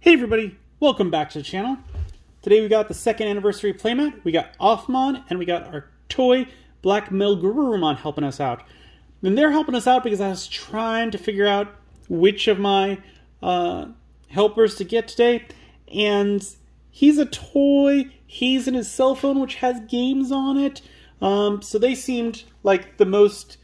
Hey everybody, welcome back to the channel. Today we got the second anniversary playmat. We got Offmon and we got our toy Black Melgurumon helping us out. And they're helping us out because I was trying to figure out which of my helpers to get today. And he's a toy, he's in his cell phone which has games on it. So they seemed like the most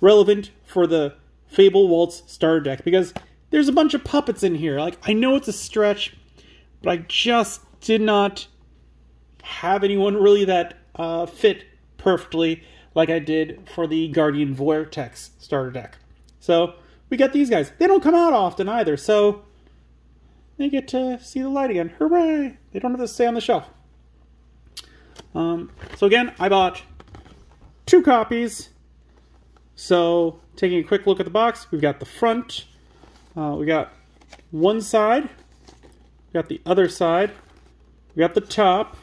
relevant for the Fable Waltz starter deck because there's a bunch of puppets in here. Like, I know it's a stretch, but I just did not have anyone really that fit perfectly like I did for the Guardian Vortex starter deck. So we got these guys. They don't come out often either, so they get to see the light again. Hooray! They don't have to stay on the shelf. So again, I bought 2 copies. So taking a quick look at the box, we've got the front. We got one side, we got the other side, we got the top,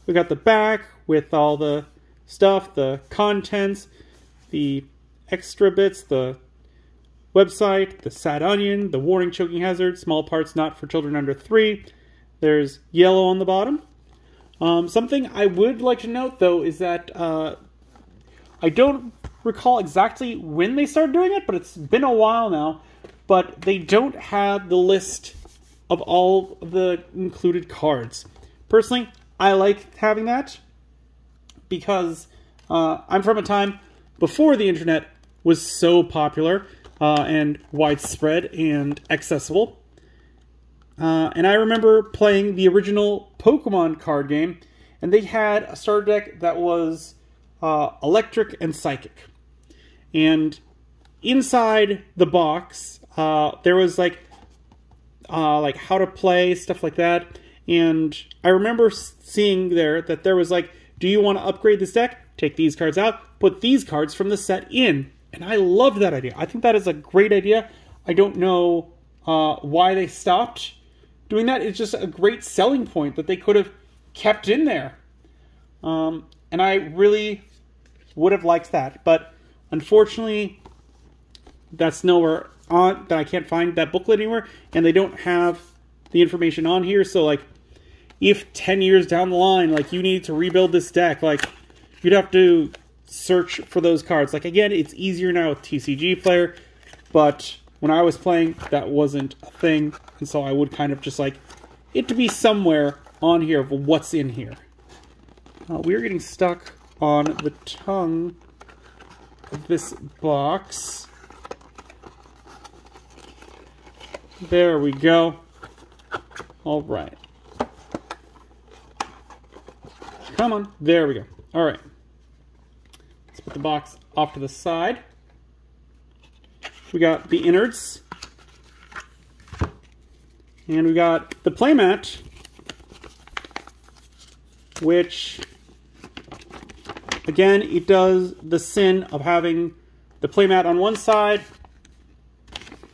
we got the back with all the stuff, the contents, the extra bits, the website, the sad onion, the warning choking hazard, small parts not for children under 3. There's yellow on the bottom. Something I would like to note though is that I don't recall exactly when they started doing it, but it's been a while now. But they don't have the list of all of the included cards. Personally, I like having that because I'm from a time before the internet was so popular and widespread and accessible. And I remember playing the original Pokemon card game, and they had a starter deck that was electric and psychic. And inside the box, there was like how to play, stuff like that. And I remember seeing there that there was like, do you want to upgrade this deck? Take these cards out, put these cards from the set in. And I loved that idea. I think that is a great idea. I don't know why they stopped doing that. It's just a great selling point that they could have kept in there. And I really would have liked that. But unfortunately, that's nowhere on that. I can't find that booklet anywhere, and they don't have the information on here. So like, if 10 years down the line, like, you need to rebuild this deck, like, you'd have to search for those cards. Like, again, it's easier now with TCG Player, but when I was playing, that wasn't a thing, and so I would kind of just like it to be somewhere on here of what's in here. We're getting stuck on the tongue of this box. There we go. All right. Come on. There we go. All right. Let's put the box off to the side. We got the innards. And we got the playmat, which, again, it does the sin of having the playmat on one side,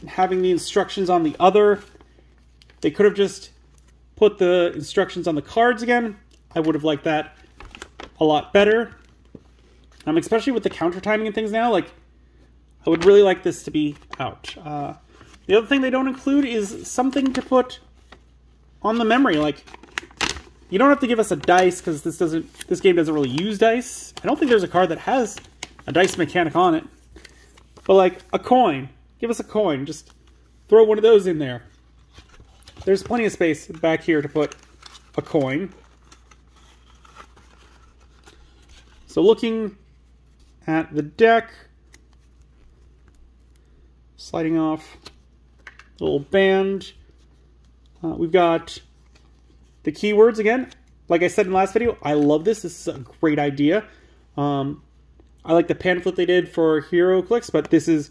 having the instructions on the other. They could have just put the instructions on the cards again. I would have liked that a lot better. Especially with the counter timing and things now, like, I would really like this to be out. The other thing they don't include is something to put on the memory. Like, you don't have to give us a dice because this game doesn't really use dice. I don't think there's a card that has a dice mechanic on it. But like a coin. Give us a coin. Just throw one of those in there. There's plenty of space back here to put a coin. So looking at the deck, sliding off the little band, we've got the keywords again. Like I said in the last video, I love this. This is a great idea. I like the pamphlet they did for Hero Clicks, but this is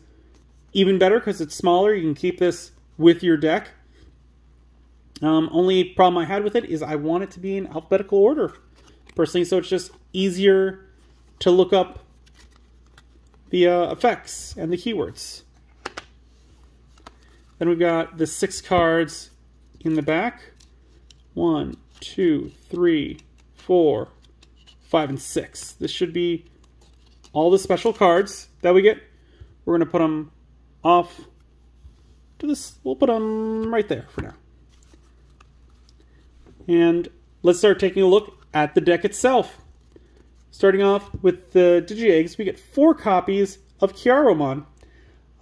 even better because it's smaller. You can keep this with your deck. Only problem I had with it is I want it to be in alphabetical order, personally, so it's just easier to look up the effects and the keywords. Then we've got the 6 cards in the back. 1, 2, 3, 4, 5, and 6. This should be all the special cards that we get. We're going to put them off to this. We'll put them right there for now. And let's start taking a look at the deck itself. Starting off with the Digi-Eggs, we get 4 copies of Kiaromon.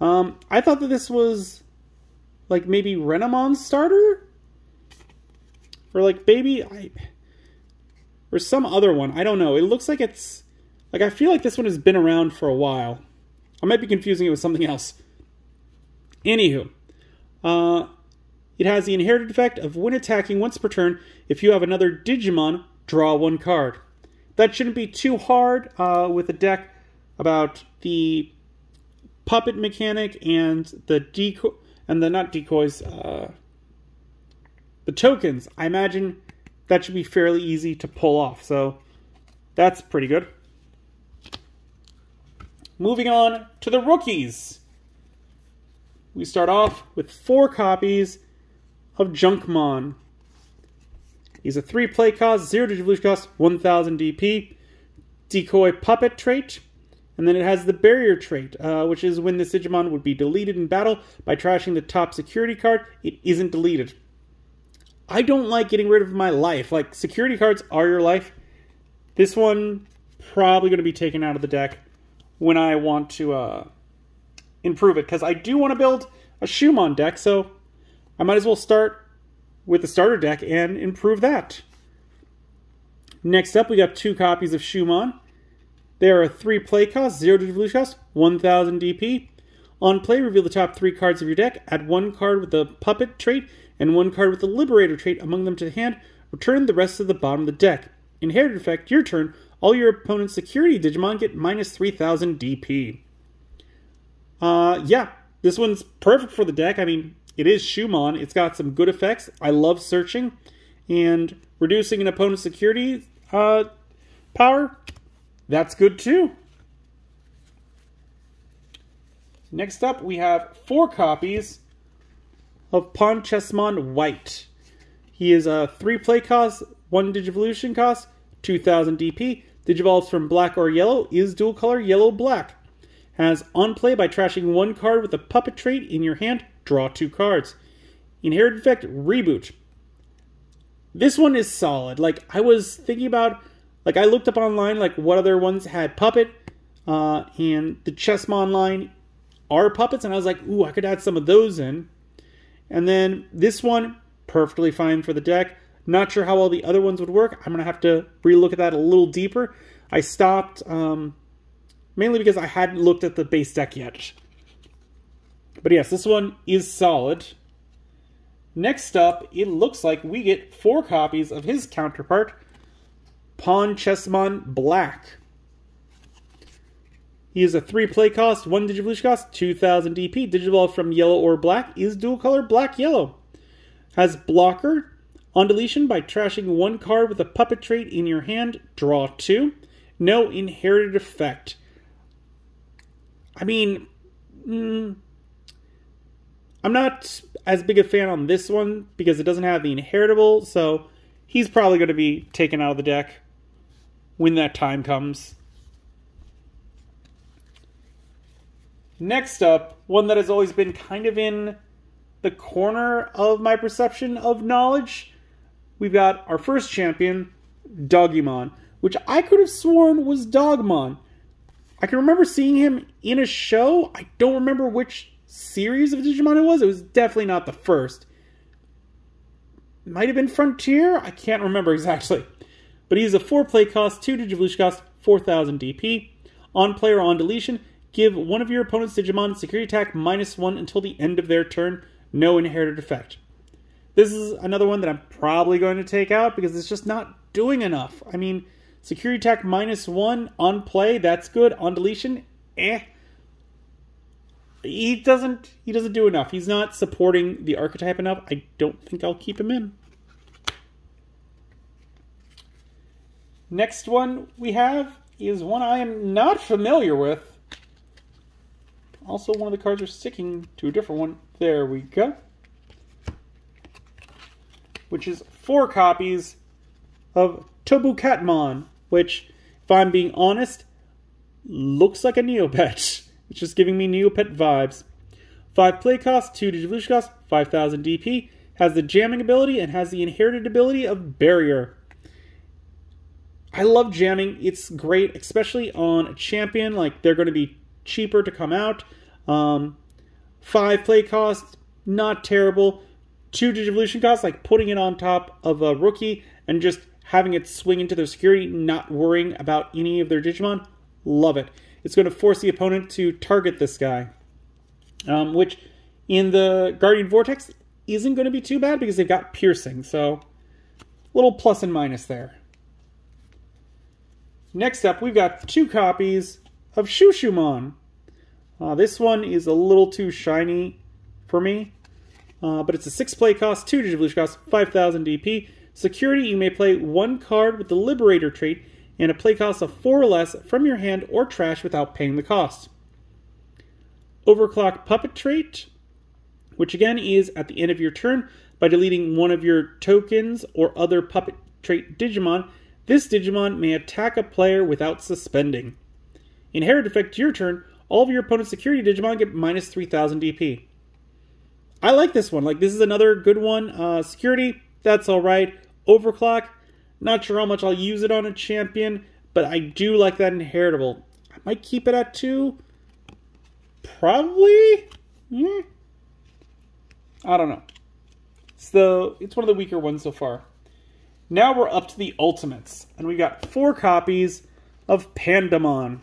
I thought that this was like maybe Renamon's starter? Or like or some other one. I don't know. It looks like it's... Like, I feel like this one has been around for a while. I might be confusing it with something else. Anywho. It has the inherited effect of when attacking once per turn, if you have another Digimon, draw 1 card. That shouldn't be too hard with a deck about the puppet mechanic and the decoy... And the, not decoys, the tokens. I imagine that should be fairly easy to pull off. So, that's pretty good. Moving on to the rookies. We start off with 4 copies of Junkmon. He's a 3 play cost, 0 Digivolution cost, 1000 DP. Decoy puppet trait. And then it has the barrier trait, which is when this Digimon would be deleted in battle by trashing the top security card. It isn't deleted. I don't like getting rid of my life. Like, security cards are your life. This one probably going to be taken out of the deck when I want to improve it. Because I do want to build a Shumon deck, so I might as well start with the starter deck and improve that. Next up, we got 2 copies of Shumon. They are a 3 play cost, 0 Digivolution cost, 1000 DP. On play, reveal the top 3 cards of your deck. Add 1 card with the puppet trait and 1 card with the liberator trait among them to the hand. Return the rest to the bottom of the deck. Inherited effect, your turn. All your opponent's security Digimon get minus 3000 DP. Yeah, this one's perfect for the deck. I mean, it is Shumon. It's got some good effects. I love searching. And reducing an opponent's security power, that's good too. Next up, we have 4 copies of Ponchesmon White. He is a 3 play cost, 1 Digivolution cost, 2000 DP. Digivolves from black or yellow, is dual color yellow-black. Has on play by trashing 1 card with a puppet trait in your hand, draw 2 cards. Inherited effect, reboot. This one is solid. Like, I was thinking about... Like, I looked up online, like, what other ones had puppet, and the Chessmon line are puppets, and I was like, ooh, I could add some of those in. And then this one, perfectly fine for the deck. Not sure how all the other ones would work. I'm going to have to relook at that a little deeper. I stopped, mainly because I hadn't looked at the base deck yet. But yes, this one is solid. Next up, it looks like we get 4 copies of his counterpart, Ponchesmon Black. He is a 3 play cost, 1 Digivolution cost, 2000 DP. Digivolve from yellow or black, is dual color black-yellow. Has blocker. On deletion, by trashing 1 card with a puppet trait in your hand, draw 2. No inherited effect. I mean, I'm not as big a fan on this one because it doesn't have the inheritable, so he's probably going to be taken out of the deck when that time comes. Next up, one that has always been kind of in the corner of my perception of knowledge, we've got our first champion, Dogimon, which I could have sworn was Dogmon. I can remember seeing him in a show. I don't remember which series of Digimon it was. It was definitely not the first. Might have been Frontier? I can't remember exactly. But he's a 4 play cost, 2 Digivolution cost, 4000 DP. On play or on deletion, give one of your opponent's Digimon security attack -1 until the end of their turn. No inherited effect. This is another one that I'm probably going to take out because it's just not doing enough. I mean, security attack -1 on play, that's good. On deletion, He doesn't do enough. He's not supporting the archetype enough. I don't think I'll keep him in. Next one we have is one I am not familiar with. Also, one of the cards are sticking to a different one. There we go. Which is 4 copies of Tobukatmon, which, if I'm being honest, looks like a Neopet. It's just giving me Neopet vibes. 5 play cost, 2 Digivolution cost, 5000 DP. has the jamming ability, and has the inherited ability of Barrier. I love jamming. It's great, especially on a champion. Like, they're going to be cheaper to come out. 5 play costs, not terrible. 2 Digivolution costs, like putting it on top of a rookie and just having it swing into their security, not worrying about any of their Digimon. Love it. It's going to force the opponent to target this guy, which in the Guardian Vortex isn't going to be too bad because they've got Piercing, so little plus and minus there. Next up, we've got 2 copies of Shushumon. This one is a little too shiny for me, but it's a 6 play cost, 2 Digivolution cost, 5,000 DP. Security, you may play 1 card with the Liberator trait and a play cost of 4 or less from your hand or trash without paying the cost. Overclock Puppet trait, which again is at the end of your turn. By deleting one of your tokens or other Puppet trait Digimon, this Digimon may attack a player without suspending. Inherit effect your turn, all of your opponent's security Digimon get minus 3,000 DP. I like this one. Like, this is another good one. Security, that's alright. Overclock, not sure how much I'll use it on a champion, but I do like that inheritable. I might keep it at 2. Probably? I don't know. It's one of the weaker ones so far. Now we're up to the ultimates, and we got 4 copies of Pandamon.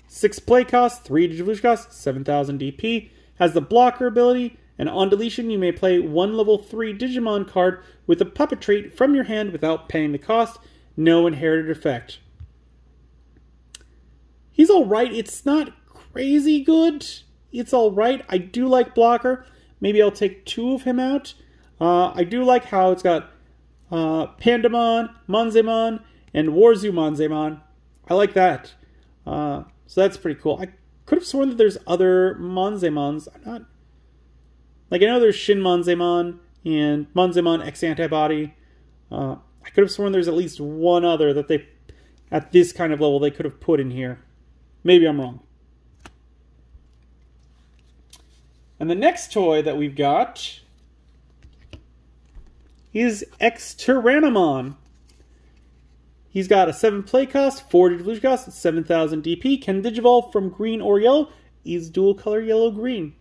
6 play cost, 3 Digivolution cost, 7,000 DP. Has the blocker ability, and on deletion you may play 1 level 3 Digimon card with a puppet trait from your hand without paying the cost. No inherited effect. He's alright. It's not crazy good. It's alright. I do like blocker. Maybe I'll take 2 of him out. I do like how it's got Pandamon, Monzemon, and Warzu Monzemon. I like that. So that's pretty cool. I could have sworn that there's other Monzemons. I'm not... Like, I know there's Shin Monzemon and Monzemon X Antibody. I could have sworn there's at least one other that they, at this kind of level, they could have put in here. Maybe I'm wrong. And the next toy that we've got is X-Tyrannomon. He's got a 7 play cost, 4 Digivolution cost, 7,000 DP. Can Digivolve from green or yellow. Is dual color yellow-green.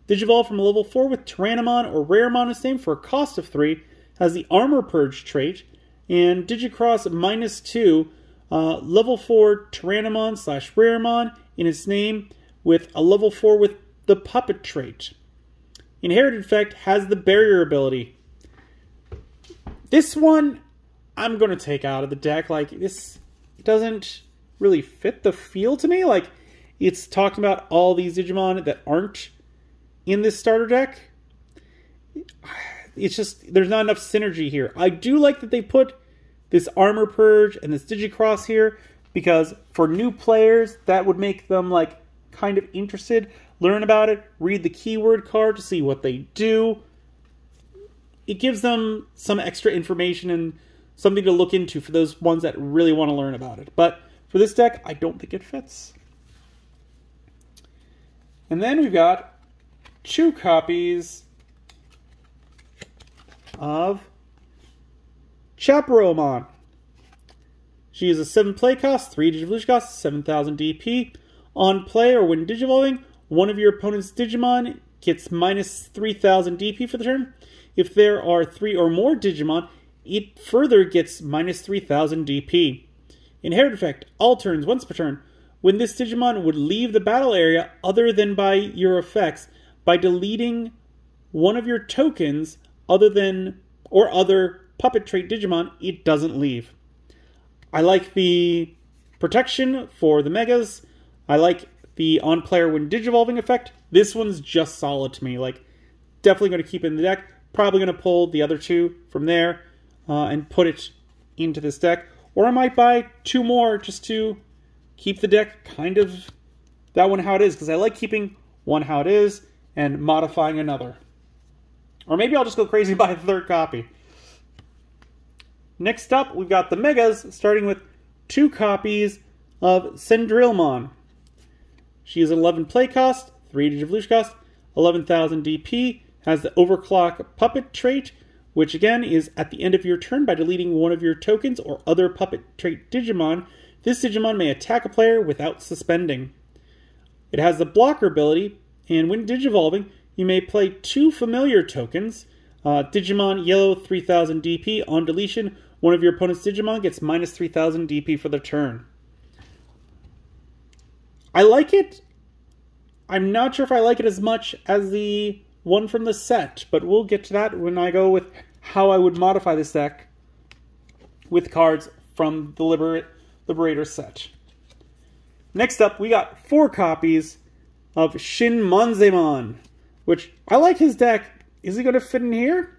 Digivolve from a level 4 with Tyrannomon or Raremon is named for a cost of 3. Has the Armor Purge trait. And Digicross -2. Level 4 Tyrannomon / Raremon in its name with a level 4 with the Puppet trait. Inherited effect has the Barrier ability. This one I'm going to take out of the deck. Like, this doesn't really fit the feel to me. Like, it's talking about all these Digimon that aren't in this starter deck. It's just, there's not enough synergy here. I do like that they put this Armor Purge and this Digicross here, because for new players, that would make them, like, kind of interested. Learn about it, read the keyword card to see what they do. It gives them some extra information and something to look into for those ones that really want to learn about it. But for this deck, I don't think it fits. And then we've got 2 copies of Chaperomon. She is a 7 play cost, 3 Digivolution cost, 7,000 DP. On play or when Digivolving, one of your opponent's Digimon gets minus 3,000 DP for the turn. If there are 3 or more Digimon, it further gets minus 3,000 DP. Inherit effect, all turns, once per turn. When this Digimon would leave the battle area other than by your effects, by deleting one of your tokens other than or other puppet trait Digimon, it doesn't leave. I like the protection for the Megas. I like the on player when Digivolving effect. This one's just solid to me. Like, definitely going to keep it in the deck. Probably going to pull the other 2 from there and put it into this deck. Or I might buy 2 more just to keep the deck kind of that one how it is, because I like keeping one how it is and modifying another. Or maybe I'll just go crazy and buy a 3rd copy. Next up, we've got the Megas, starting with 2 copies of Sendrilmon. She is an 11 play cost, 3 Digivolution cost, 11,000 DP, Has the Overclock Puppet trait, which again is at the end of your turn by deleting one of your tokens or other Puppet trait Digimon. This Digimon may attack a player without suspending. It has the Blocker ability, and when Digivolving, you may play 2 familiar tokens. Digimon Yellow 3000 DP. On deletion, one of your opponent's Digimon gets minus 3000 DP for the turn. I like it. I'm not sure if I like it as much as the one from the set, but we'll get to that when I go with how I would modify this deck with cards from the Liberator set. Next up, we got 4 copies of Shin Monzaemon, which I like his deck. Is he going to fit in here?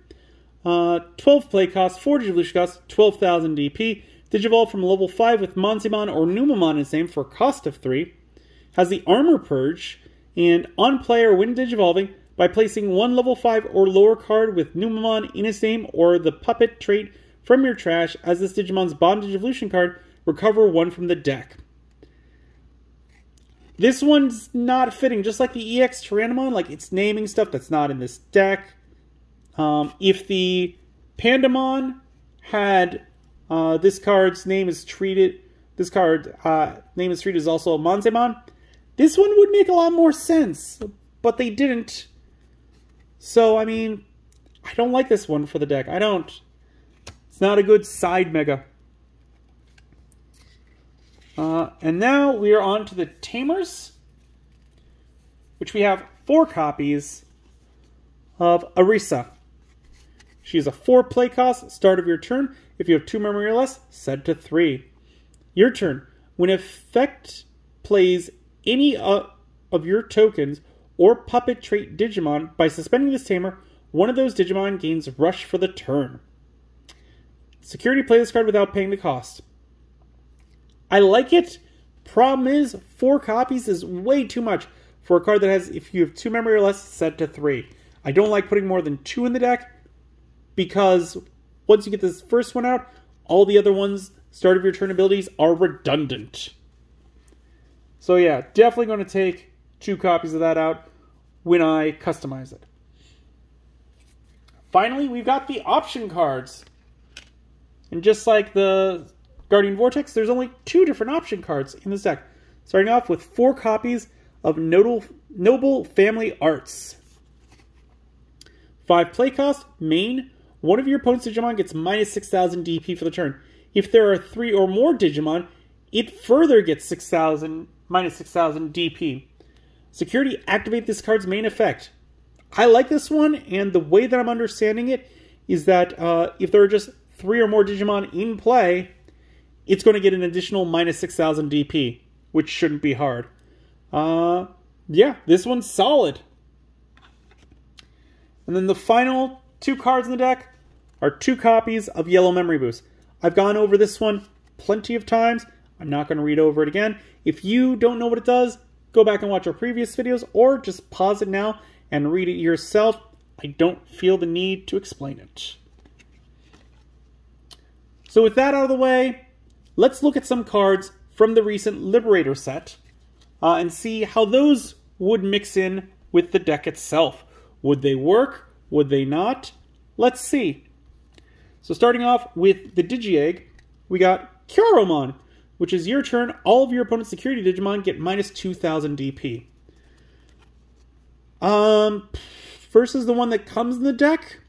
12 play cost, 4 Digivolution cost, 12,000 DP. Digivolve from level 5 with Monzaemon or Numamon in its name for a cost of 3. Has the Armor Purge, and on player when Digivolving, by placing 1 level 5 or lower card with Numamon in its name or the Puppet trait from your trash as this Digimon's bottom Digivolution card, recover 1 from the deck. This one's not fitting, just like the EX Tyrannomon, like it's naming stuff that's not in this deck. If the Pandamon had this card's name is treated, this card name is treated as also a Monzaemon, this one would make a lot more sense, but they didn't. So, I mean, I don't like this one for the deck. I don't. It's not a good side mega. And now we are on to the Tamers, which we have 4 copies of Arisa. She is a 4 play cost, start of your turn. If you have 2 memory or less, set to 3. Your turn. When effect plays any of your tokens or Puppet trait Digimon, by suspending this Tamer, one of those Digimon gains Rush for the turn. Security, play this card without paying the cost. I like it. Problem is, 4 copies is way too much for a card that has, if you have 2 memory or less, set to 3. I don't like putting more than 2 in the deck, because once you get this first one out, all the other ones, start of your turn abilities, are redundant. So yeah, definitely going to take 2 copies of that out when I customize it. Finally, we've got the option cards. And just like the Guardian Vortex, there's only 2 different option cards in this deck. Starting off with 4 copies of Noble Family Arts. 5 play cost, main. One of your opponent's Digimon gets minus 6,000 DP for the turn. If there are 3 or more Digimon, it further gets minus 6,000 DP. Security, activate this card's main effect. I like this one, and the way that I'm understanding it is that if there are just 3 or more Digimon in play, it's going to get an additional minus 6,000 DP, which shouldn't be hard. Yeah, this one's solid. And then the final 2 cards in the deck are 2 copies of Yellow Memory Boost. I've gone over this one plenty of times. I'm not going to read over it again. If you don't know what it does, go back and watch our previous videos, or just pause it now and read it yourself. I don't feel the need to explain it. So with that out of the way, let's look at some cards from the recent Liberator set and see how those would mix in with the deck itself. Would they work? Would they not? Let's see. So starting off with the Digi-Egg, we got Kyaromon, which is your turn. All of your opponent's security Digimon get minus 2,000 DP. Versus the one that comes in the deck,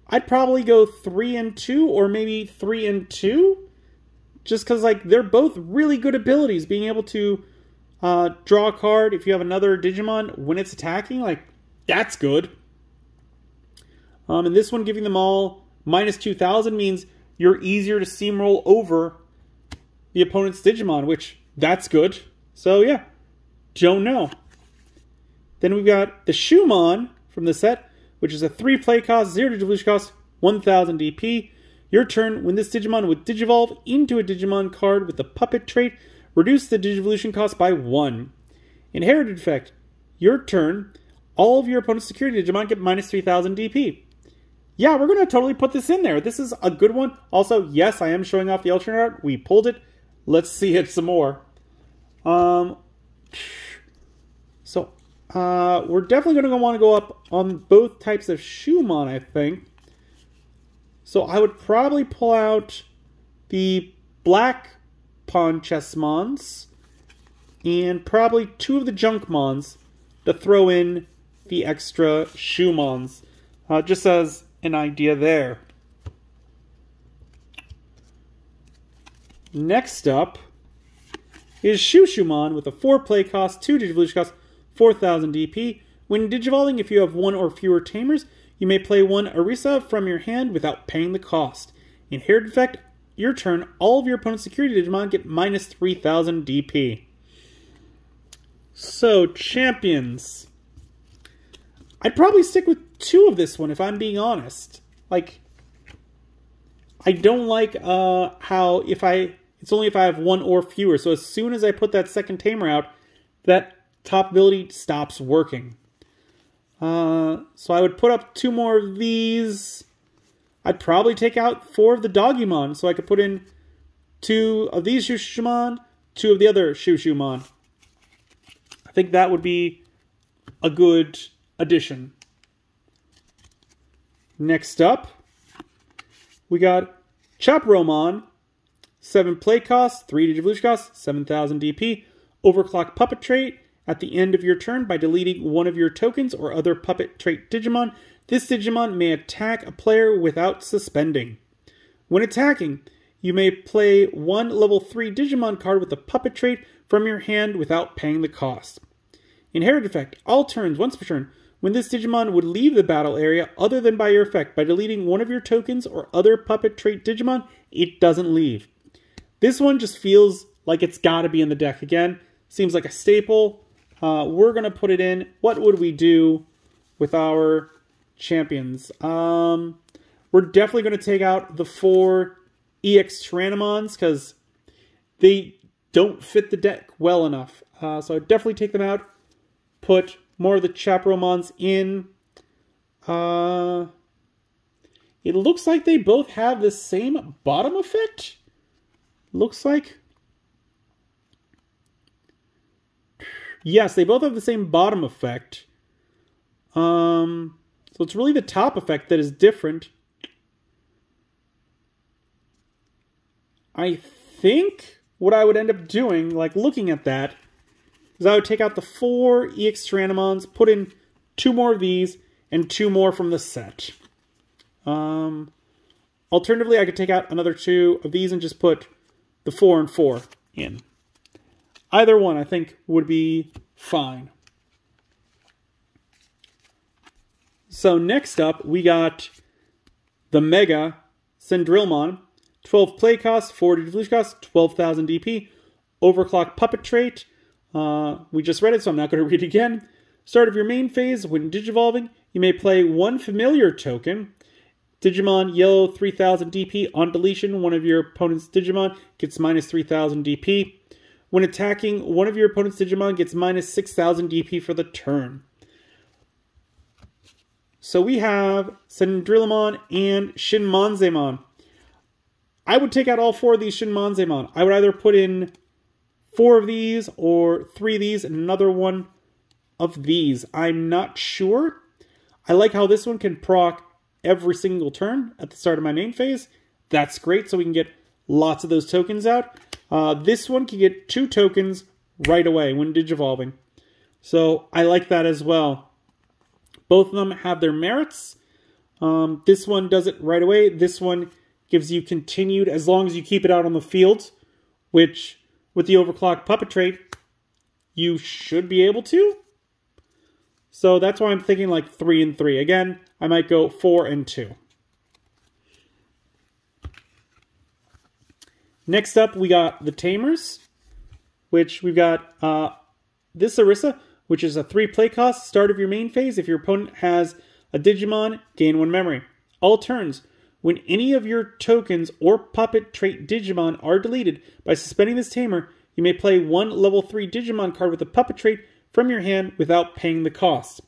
I'd probably go 3 and 2, or maybe 3 and 2. Just because, like, they're both really good abilities. Being able to draw a card if you have another Digimon when it's attacking, like, that's good. And this one, giving them all minus 2,000 means you're easier to steamroll over the opponent's Digimon, which, that's good. So, yeah, don't know. Then we've got the Shumon from the set, which is a 3 play cost, 0 Digivolution cost, 1,000 DP. Your turn, when this Digimon would Digivolve into a Digimon card with the Puppet trait, reduce the Digivolution cost by 1. Inherited effect, your turn, all of your opponent's security Digimon get minus 3,000 DP. Yeah, we're going to totally put this in there. This is a good one. Also, yes, I am showing off the alternate art. We pulled it. Let's see it some more. So, we're definitely going to want to go up on both types of Shumon, I think. So I would probably pull out the black Ponchesmons and probably 2 of the Junkmons to throw in the extra Shumons, just as an idea there. Next up is Shumon with a 4 play cost, 2 Digivolution cost, 4,000 DP. When Digivolving, if you have 1 or fewer Tamers, you may play 1 Orisa from your hand without paying the cost. Inherited effect, your turn, all of your opponent's security Digimon get minus 3,000 DP. So, champions. I'd probably stick with 2 of this one, if I'm being honest. Like, I don't like how it's only if I have 1 or fewer. So as soon as I put that second Tamer out, that top ability stops working. So I would put up 2 more of these. I'd probably take out 4 of the Dogimon, so I could put in 2 of these Shumon, 2 of the other Shumon. I think that would be a good addition. Next up, we got Chaperomon, 7 play cost, 3 Digivolution cost, 7,000 DP. Overclock puppet trait. At the end of your turn, by deleting 1 of your tokens or other puppet trait Digimon, this Digimon may attack a player without suspending. When attacking, you may play 1 level 3 Digimon card with a puppet trait from your hand without paying the cost. Inherited effect. All turns, once per turn, when this Digimon would leave the battle area other than by your effect, by deleting 1 of your tokens or other puppet trait Digimon, it doesn't leave. This one just feels like it's got to be in the deck again. Seems like a staple. We're going to put it in. What would we do with our champions? We're definitely going to take out the 4 EX Tyrannomons because they don't fit the deck well enough. So I'd definitely take them out. Put more of the Chaperomons in. It looks like they both have the same bottom effect. Looks like. Yes, they both have the same bottom effect. So it's really the top effect that is different. I think what I would end up doing, like looking at that, is I would take out the 4 EX Tyrannomons, put in 2 more of these, and 2 more from the set. Alternatively, I could take out another 2 of these and just put the 4 and 4 in. Either one, I think, would be fine. So next up, we got the Mega Sendrilmon. 12 play cost, 4 Digivolution cost, 12,000 DP. Overclock puppet trait. We just read it, so I'm not going to read it again. Start of your main phase, when Digivolving, you may play 1 familiar token. Digimon Yellow 3,000 DP. On deletion, 1 of your opponent's Digimon gets minus 3,000 DP. When attacking, 1 of your opponent's Digimon gets minus 6,000 DP for the turn. So we have Sendrilmon and Shinmonzemon. I would take out all 4 of these Shinmonzemon. I would either put in 4 of these or 3 of these and another 1 of these. I'm not sure. I like how this one can proc every single turn at the start of my main phase. That's great, so we can get lots of those tokens out. This one can get 2 tokens right away when Digivolving. So I like that as well. Both of them have their merits. This one does it right away. This one gives you continued as long as you keep it out on the field, which with the Overclock puppet trait, you should be able to. So that's why I'm thinking like 3 and 3. Again, I might go 4 and 2. Next up, we got the Tamers, which we've got this Orisa, which is a 3 play cost, start of your main phase. If your opponent has a Digimon, gain 1 memory. All turns, when any of your tokens or puppet trait Digimon are deleted, by suspending this Tamer, you may play 1 level 3 Digimon card with a puppet trait from your hand without paying the cost.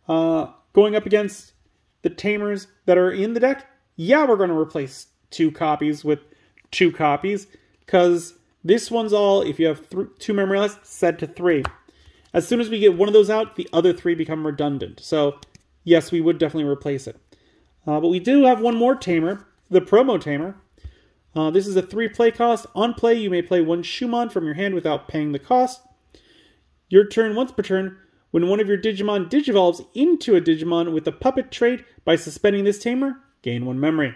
Going up against the Tamers that are in the deck, yeah, we're going to replace 2 copies with 2 copies, because this one's all, if you have 2 memory less, set to 3. As soon as we get one of those out, the other 3 become redundant. So, yes, we would definitely replace it. But we do have one more tamer, the Promo Tamer. This is a 3 play cost. On play, you may play 1 Shumon from your hand without paying the cost. Your turn once per turn. When one of your Digimon digivolves into a Digimon with a puppet trait by suspending this tamer, gain 1 memory.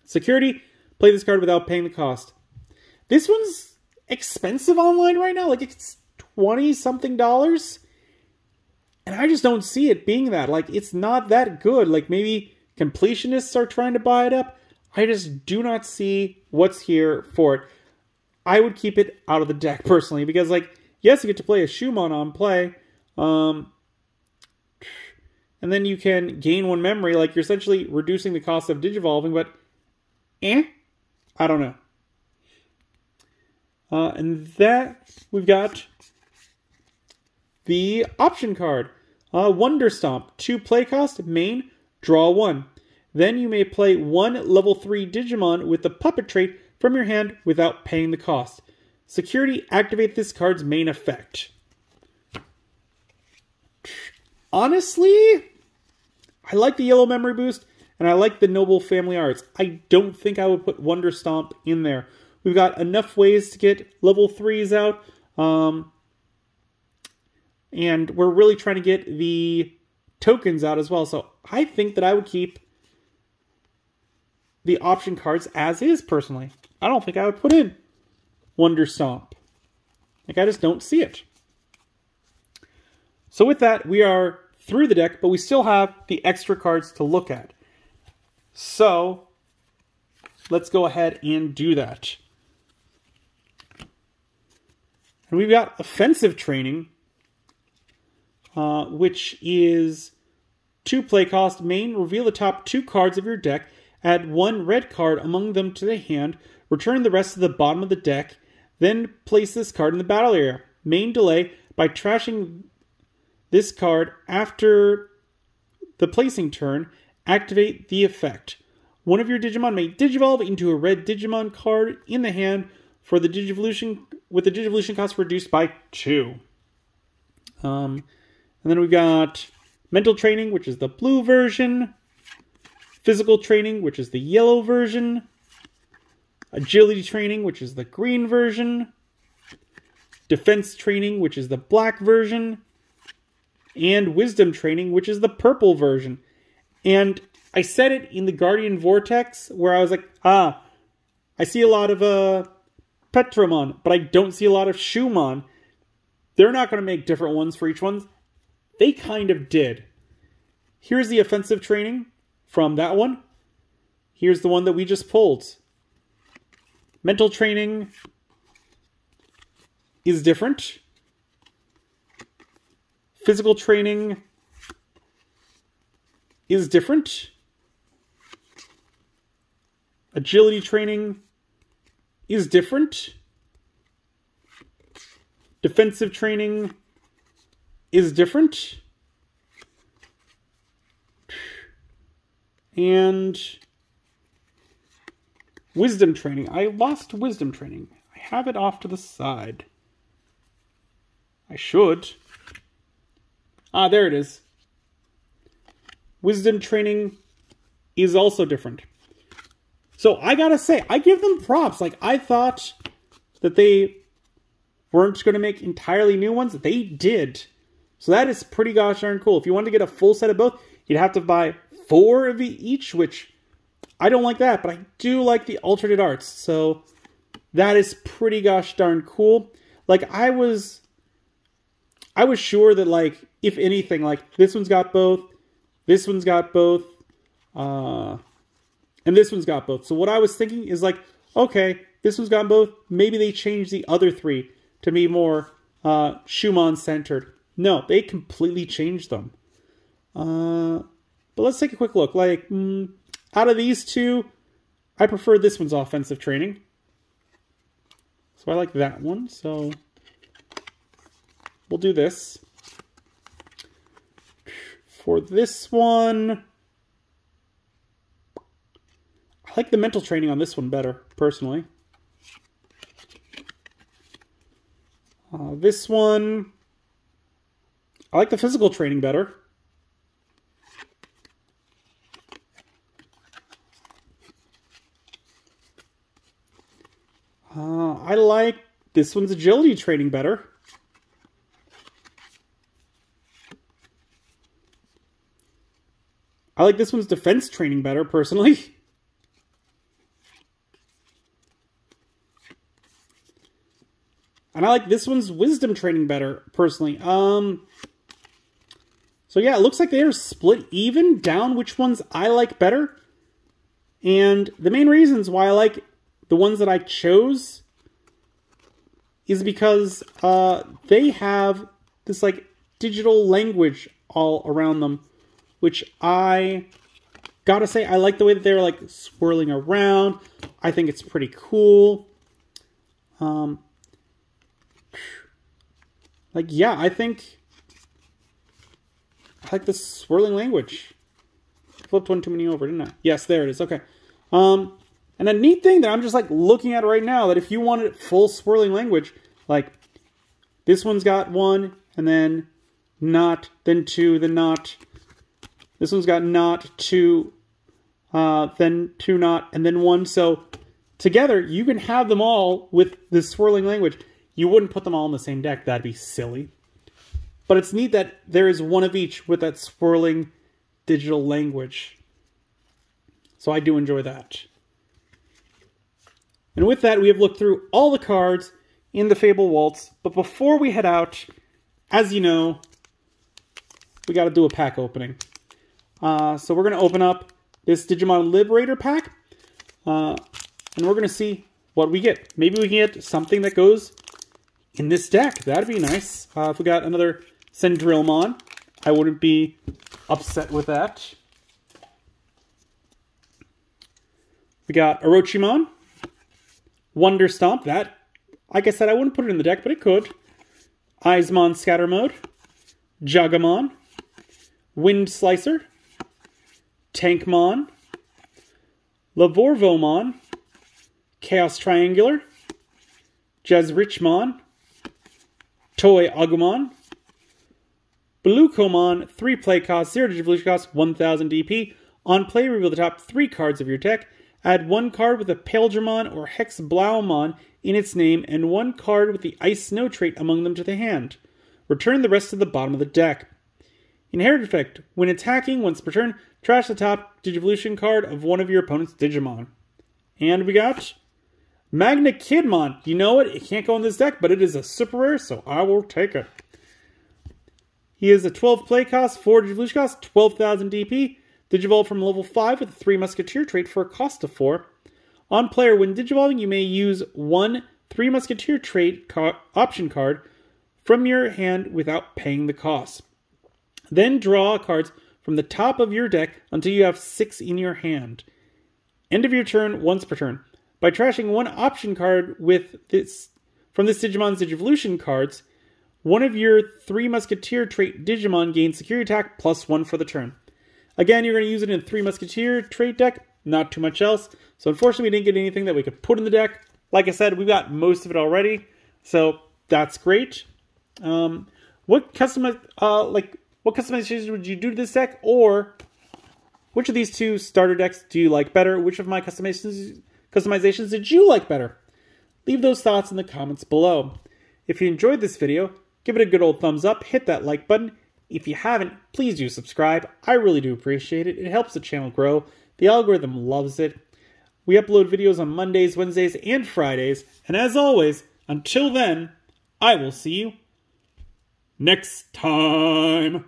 Security, play this card without paying the cost. This one's expensive online right now. Like, it's $20-something. And I just don't see it being that. Like, it's not that good. Like, maybe completionists are trying to buy it up. I just do not see what's here for it. I would keep it out of the deck, personally. Because, like, yes, you get to play a Shumon on play. And then you can gain 1 memory. Like, you're essentially reducing the cost of digivolving. But, I don't know. And that, we've got the option card. Wonder Stomp. 2 play cost, main, draw 1. Then you may play 1 level 3 Digimon with the puppet trait from your hand without paying the cost. Security, activate this card's main effect. Honestly, I like the yellow memory boost, and I like the Noble Family Arts. I don't think I would put Wonder Stomp in there. We've got enough ways to get level 3s out. And we're really trying to get the tokens out as well. So I think that I would keep the option cards as is, personally. I don't think I would put in Wonder Stomp. Like, I just don't see it. So with that, we are through the deck, but we still have the extra cards to look at. So let's go ahead and do that. And we've got Offensive Training, which is 2 play cost, main, reveal the top 2 cards of your deck, add 1 red card among them to the hand, return the rest to the bottom of the deck, then place this card in the battle area. Main delay, by trashing this card after the placing turn, activate the effect. One of your Digimon may digivolve into a red Digimon card in the hand for the Digivolution, with the Digivolution cost reduced by 2. And then we've got Mental Training, which is the blue version. Physical Training, which is the yellow version. Agility Training, which is the green version. Defense Training, which is the black version. And Wisdom Training, which is the purple version. And I said it in the Guardian Vortex, where I was like, I see a lot of Petramon, but I don't see a lot of Shumon. They're not going to make different ones for each one. They kind of did. Here's the Offensive Training from that one. Here's the one that we just pulled. Mental Training is different. Physical Training is different. Agility Training is different. Defensive Training is different. And Wisdom Training. I lost Wisdom Training. I have it off to the side. I should. There it is. Wisdom Training is also different. So I gotta say, I give them props. Like, I thought that they weren't going to make entirely new ones. They did. So that is pretty gosh darn cool. If you wanted to get a full set of both, you'd have to buy 4 of each, which I don't like that, but I do like the alternate arts. So that is pretty gosh darn cool. Like, I was sure that, like, if anything, like, this one's got both, this one's got both, and this one's got both. So what I was thinking is, like, okay, this one's got both. Maybe they changed the other 3 to be more Shumon-centered. No, they completely changed them. But let's take a quick look. Like, out of these 2, I prefer this one's Offensive Training. So I like that one. So we'll do this. For this one, I like the Mental Training on this one better, personally. This one, I like the physical training better. I like this one's agility training better. I like this one's defense training better, personally. And I like this one's wisdom training better, personally. So yeah, it looks like they are split even down which ones I like better. And the main reasons why I like the ones that I chose is because they have this like digital language all around them, which I gotta say, I like the way that they're like swirling around. I think it's pretty cool. Like, yeah, I like the swirling language. Flipped one too many over, didn't I? Yes, there it is. Okay. And a neat thing that I'm just like looking at right now, that if you wanted full swirling language, like this one's got one, and then not, then two, then not. This one's got not, two, then two not, and then one. So together, you can have them all with this swirling language. You wouldn't put them all in the same deck. That'd be silly. But it's neat that there is one of each with that swirling digital language. So I do enjoy that. And with that, we have looked through all the cards in the Fable Waltz. But before we head out, as you know, we got to do a pack opening. So we're going to open up this Digimon Liberator pack. And we're going to see what we get. Maybe we can get something that goes in this deck. That'd be nice. If we got another Sendrilmon, I wouldn't be upset with that. We got Orochimon, Wonder Stomp. That, like I said, I wouldn't put it in the deck, but it could. Eismon Scatter Mode, Jagamon, Wind Slicer, Tankmon, Lavorvomon, Chaos Triangular, Jazrichmon, Toei Agumon, Blukomon, 3 play cost, 0 Digivolution cost, 1000 DP. On play, reveal the top 3 cards of your deck. Add 1 card with a Paildramon or Hexblaumon in its name, and 1 card with the Ice Snow trait among them to the hand. Return the rest to the bottom of the deck. Inherit effect. When attacking once per turn, trash the top Digivolution card of one of your opponent's Digimon. And we got Magna Kidmon. You know what? It can't go in this deck, but it is a super rare, so I will take it. He is a 12 play cost, 4 Digivolution cost, 12,000 DP. Digivolve from level 5 with a 3 Musketeer trait for a cost of 4. On player, when Digivolving, you may use 1 3 Musketeer trait option card from your hand without paying the cost. Then draw cards from the top of your deck until you have 6 in your hand. End of your turn, once per turn. By trashing 1 option card with this from this Digimon's Digivolution cards, one of your 3 Musketeer trait Digimon gains security attack +1 for the turn. Again, you're going to use it in a 3 Musketeer trait deck, not too much else. So unfortunately, we didn't get anything that we could put in the deck. Like I said, we've got most of it already, so that's great. What customization would you do to this deck, or which of these 2 starter decks do you like better? Which of my customizations did you like better? Leave those thoughts in the comments below. If you enjoyed this video, give it a good old thumbs up, hit that like button. If you haven't, please do subscribe. I really do appreciate it. It helps the channel grow. The algorithm loves it. We upload videos on Mondays, Wednesdays, and Fridays. And as always, until then, I will see you next time.